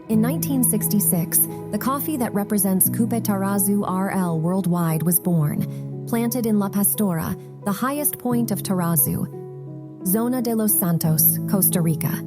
In 1966, the coffee that represents CoopeTarrazú RL worldwide was born, planted in La Pastora, the highest point of Tarrazú, Zona de los Santos, Costa Rica.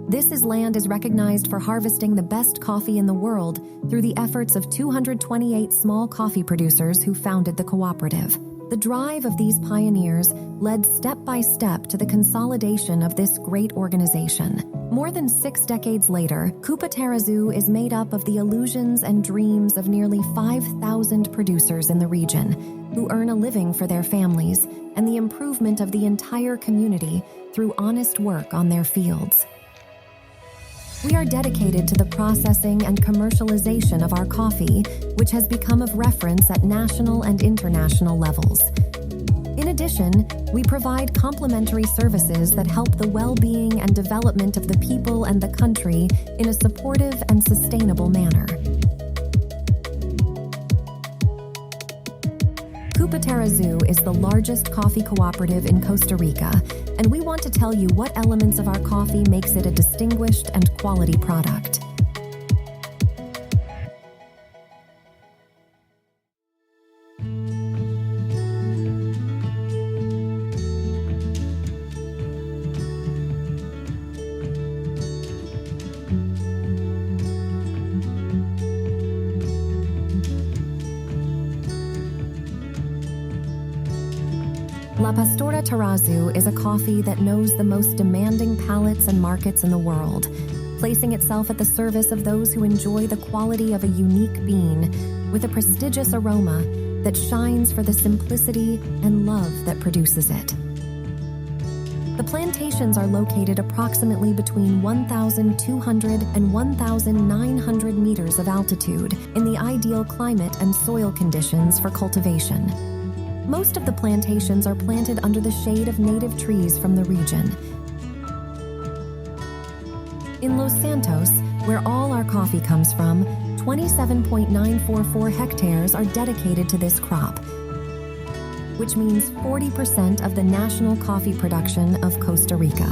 This land is recognized for harvesting the best coffee in the world through the efforts of 228 small coffee producers who founded the cooperative. The drive of these pioneers led step by step to the consolidation of this great organization. More than 6 decades later, CoopeTarrazú is made up of the illusions and dreams of nearly 5,000 producers in the region who earn a living for their families and the improvement of the entire community through honest work on their fields. We are dedicated to the processing and commercialization of our coffee, which has become of reference at national and international levels. In addition, we provide complementary services that help the well-being and development of the people and the country in a supportive and sustainable manner. CoopeTarrazú is the largest coffee cooperative in Costa Rica, and we want to tell you what elements of our coffee makes it a distinguished and quality product. La Pastora Tarrazú is a coffee that knows the most demanding palates and markets in the world, placing itself at the service of those who enjoy the quality of a unique bean with a prestigious aroma that shines for the simplicity and love that produces it. The plantations are located approximately between 1,200 and 1,900 meters of altitude in the ideal climate and soil conditions for cultivation. Most of the plantations are planted under the shade of native trees from the region. In Los Santos, where all our coffee comes from, 27.944 hectares are dedicated to this crop, which means 40% of the national coffee production of Costa Rica.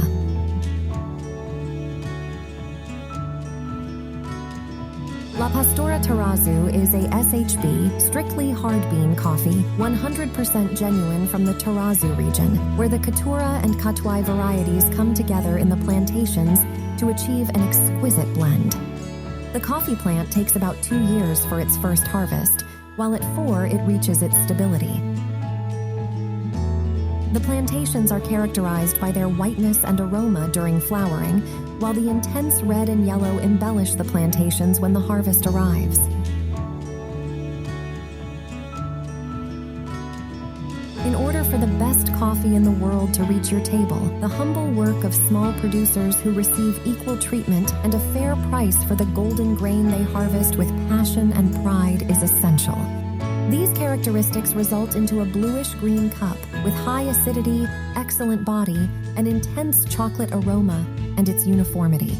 La Pastora Tarrazú is a SHB, strictly hard bean coffee, 100% genuine from the Tarrazú region, where the Caturra and Catuai varieties come together in the plantations to achieve an exquisite blend. The coffee plant takes about 2 years for its first harvest, while at 4 it reaches its stability. The plantations are characterized by their whiteness and aroma during flowering, while the intense red and yellow embellish the plantations when the harvest arrives. In order for the best coffee in the world to reach your table, the humble work of small producers who receive equal treatment and a fair price for the golden grain they harvest with passion and pride is essential. These characteristics result into a bluish-green cup with high acidity, excellent body, an intense chocolate aroma, and its uniformity.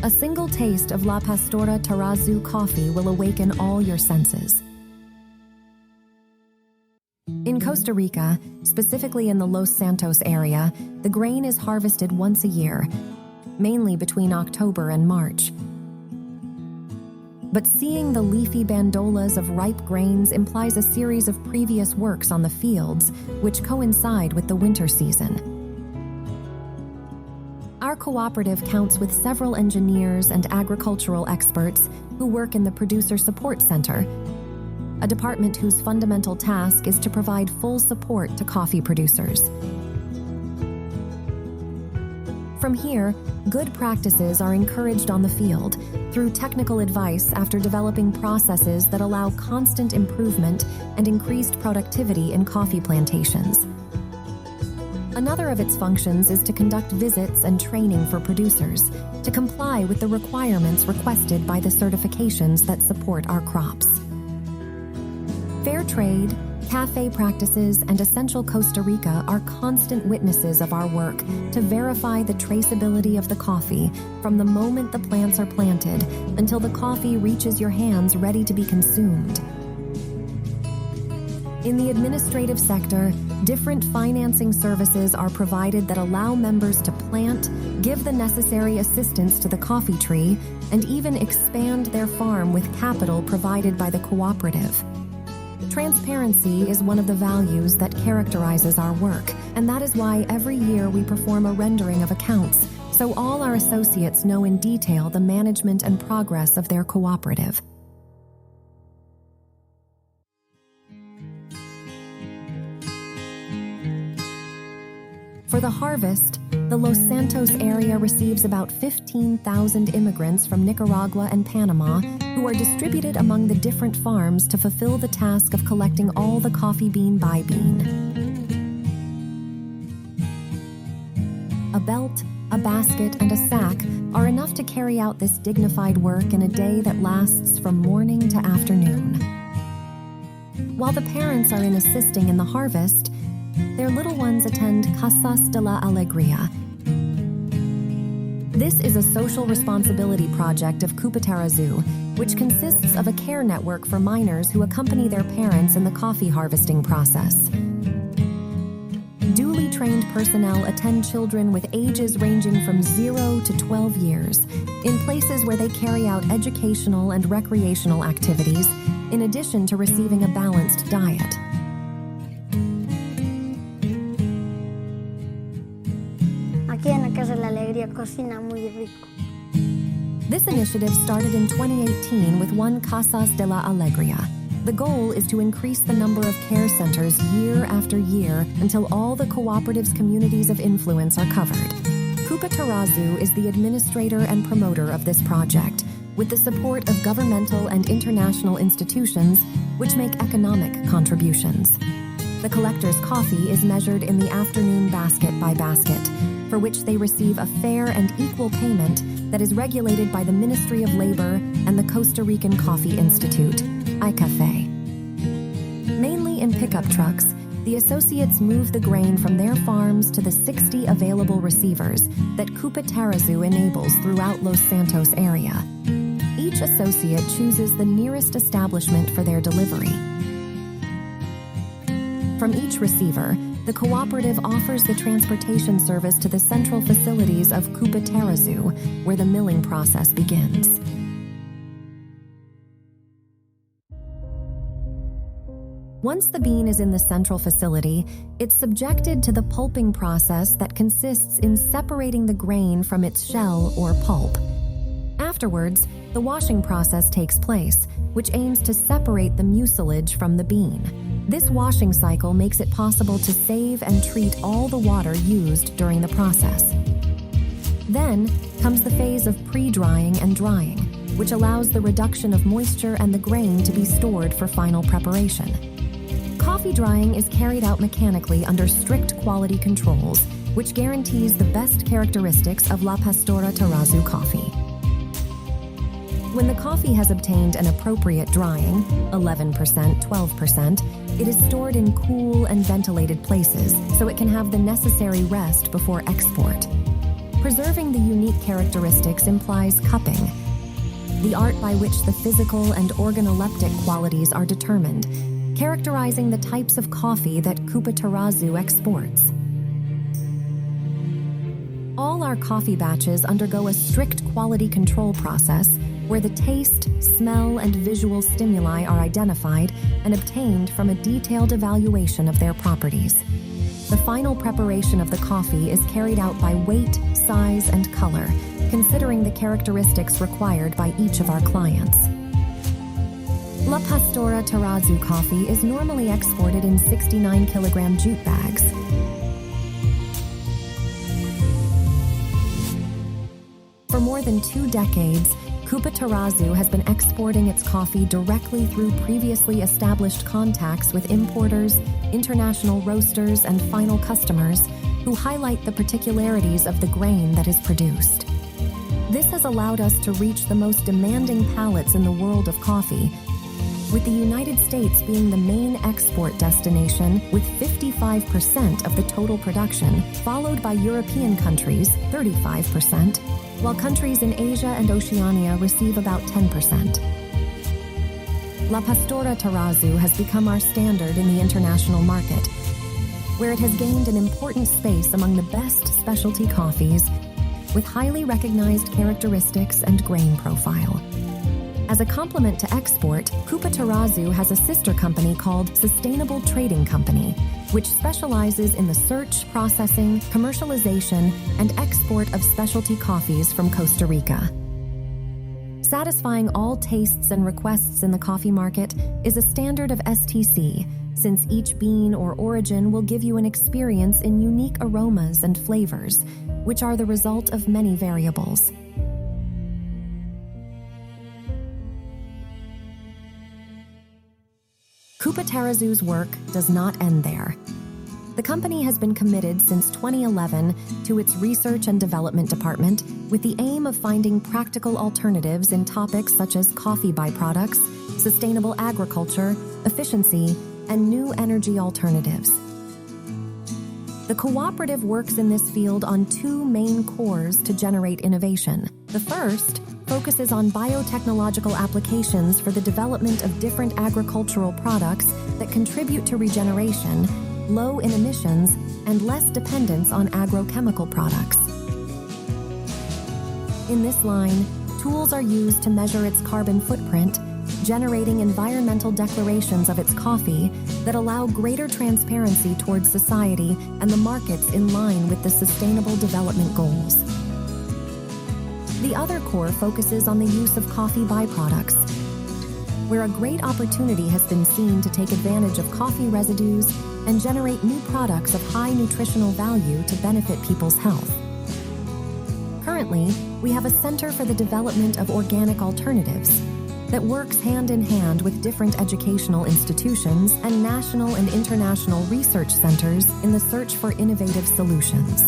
A single taste of La Pastora Tarrazú coffee will awaken all your senses. In Costa Rica, specifically in the Los Santos area, the grain is harvested once a year, mainly between October and March. But seeing the leafy bandolas of ripe grains implies a series of previous works on the fields, which coincide with the winter season. Our cooperative counts with several engineers and agricultural experts who work in the Producer Support Center, a department whose fundamental task is to provide full support to coffee producers. From here, good practices are encouraged on the field through technical advice after developing processes that allow constant improvement and increased productivity in coffee plantations. Another of its functions is to conduct visits and training for producers to comply with the requirements requested by the certifications that support our crops. Fair trade, cafe practices, and Essential Costa Rica are constant witnesses of our work to verify the traceability of the coffee from the moment the plants are planted until the coffee reaches your hands ready to be consumed. In the administrative sector, Different financing services are provided that allow members to plant, give the necessary assistance to the coffee tree, and even expand their farm with capital provided by the cooperative. Transparency is one of the values that characterizes our work, and that is why every year we perform a rendering of accounts, so all our associates know in detail the management and progress of their cooperative. For the harvest, the Los Santos area receives about 15,000 immigrants from Nicaragua and Panama who are distributed among the different farms to fulfill the task of collecting all the coffee bean by bean. A belt, a basket, and a sack are enough to carry out this dignified work in a day that lasts from morning to afternoon. While the parents are in assisting in the harvest, their little ones attend Casas de la Alegría. This is a social responsibility project of CoopeTarrazú, which consists of a care network for minors who accompany their parents in the coffee harvesting process. Duly trained personnel attend children with ages ranging from 0 to 12 years in places where they carry out educational and recreational activities, in addition to receiving a balanced diet. Aquí en la Casa de la Alegría cocina muy rico. This initiative started in 2018 with one Casas de la Alegría. The goal is to increase the number of care centers year after year until all the cooperative's communities of influence are covered. CoopeTarrazú is the administrator and promoter of this project, with the support of governmental and international institutions which make economic contributions. The collector's coffee is measured in the afternoon basket by basket, for which they receive a fair and equal payment that is regulated by the Ministry of Labor and the Costa Rican Coffee Institute, ICAFE. Mainly in pickup trucks, the associates move the grain from their farms to the 60 available receivers that CoopeTarrazú enables throughout Los Santos area. Each associate chooses the nearest establishment for their delivery. From each receiver, the cooperative offers the transportation service to the central facilities of CoopeTarrazú, where the milling process begins. Once the bean is in the central facility, it's subjected to the pulping process that consists in separating the grain from its shell or pulp. Afterwards, the washing process takes place, which aims to separate the mucilage from the bean. This washing cycle makes it possible to save and treat all the water used during the process. Then comes the phase of pre-drying and drying, which allows the reduction of moisture and the grain to be stored for final preparation. Coffee drying is carried out mechanically under strict quality controls, which guarantees the best characteristics of La Pastora Tarrazú coffee. When the coffee has obtained an appropriate drying, 11%, 12%, it is stored in cool and ventilated places so it can have the necessary rest before export. Preserving the unique characteristics implies cupping, the art by which the physical and organoleptic qualities are determined, characterizing the types of coffee that CoopeTarrazú exports. All our coffee batches undergo a strict quality control process where the taste, smell, and visual stimuli are identified and obtained from a detailed evaluation of their properties. The final preparation of the coffee is carried out by weight, size, and color, considering the characteristics required by each of our clients. La Pastora Tarrazú coffee is normally exported in 69-kilogram jute bags. For more than 2 decades, CoopeTarrazú has been exporting its coffee directly through previously established contacts with importers, international roasters, and final customers who highlight the particularities of the grain that is produced. This has allowed us to reach the most demanding palates in the world of coffee, with the United States being the main export destination with 55% of the total production, followed by European countries, 35%, while countries in Asia and Oceania receive about 10%. La Pastora Tarrazú has become our standard in the international market. where it has gained an important space among the best specialty coffees with highly recognized characteristics and grain profile. As a complement to export, CoopeTarrazú has a sister company called Sustainable Trading Company, which specializes in the search, processing, commercialization, and export of specialty coffees from Costa Rica. Satisfying all tastes and requests in the coffee market is a standard of STC, since each bean or origin will give you an experience in unique aromas and flavors, which are the result of many variables. CoopeTarrazú's work does not end there. The company has been committed since 2011 to its research and development department with the aim of finding practical alternatives in topics such as coffee byproducts, sustainable agriculture, efficiency, and new energy alternatives. The cooperative works in this field on two main cores to generate innovation. The first focuses on biotechnological applications for the development of different agricultural products that contribute to regeneration, low in emissions, and less dependence on agrochemical products. In this line, tools are used to measure its carbon footprint, generating environmental declarations of its coffee that allow greater transparency towards society and the markets in line with the Sustainable Development Goals. The other core focuses on the use of coffee byproducts, where a great opportunity has been seen to take advantage of coffee residues and generate new products of high nutritional value to benefit people's health. Currently, we have a Center for the Development of Organic Alternatives that works hand in hand with different educational institutions and national and international research centers in the search for innovative solutions.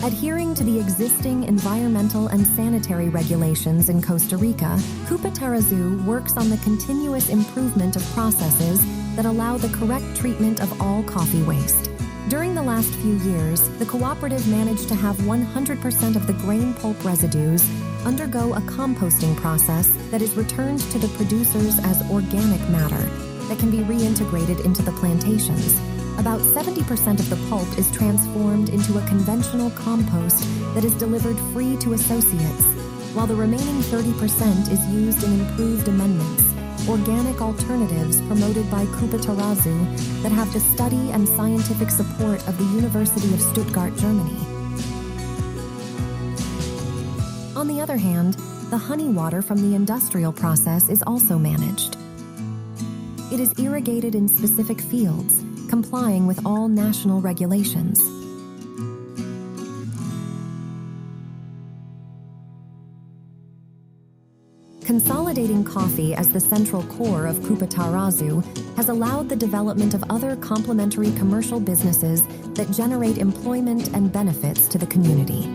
Adhering to the existing environmental and sanitary regulations in Costa Rica, CoopeTarrazú works on the continuous improvement of processes that allow the correct treatment of all coffee waste. During the last few years, the cooperative managed to have 100% of the grain pulp residues undergo a composting process that is returned to the producers as organic matter that can be reintegrated into the plantations. About 70% of the pulp is transformed into a conventional compost that is delivered free to associates, while the remaining 30% is used in improved amendments, organic alternatives promoted by CoopeTarrazú that have the study and scientific support of the University of Stuttgart, Germany. On the other hand, the honey water from the industrial process is also managed. It is irrigated in specific fields, complying with all national regulations. Consolidating coffee as the central core of CoopeTarrazú has allowed the development of other complementary commercial businesses that generate employment and benefits to the community.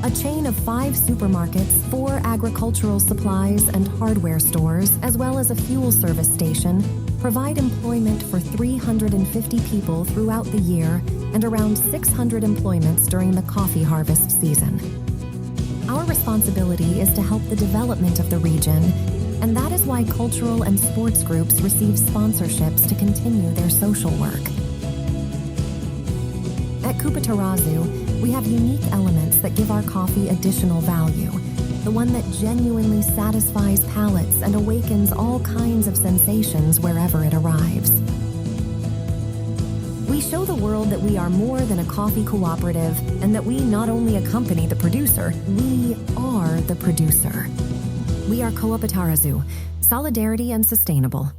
A chain of 5 supermarkets, 4 agricultural supplies and hardware stores, as well as a fuel service station, provide employment for 350 people throughout the year and around 600 employments during the coffee harvest season. Our responsibility is to help the development of the region, and that is why cultural and sports groups receive sponsorships to continue their social work. At CoopeTarrazú, we have unique elements that give our coffee additional value, the one that genuinely satisfies palates and awakens all kinds of sensations wherever it arrives. We show the world that we are more than a coffee cooperative and that we not only accompany the producer, we are the producer. We are CoopeTarrazú, solidarity and sustainable.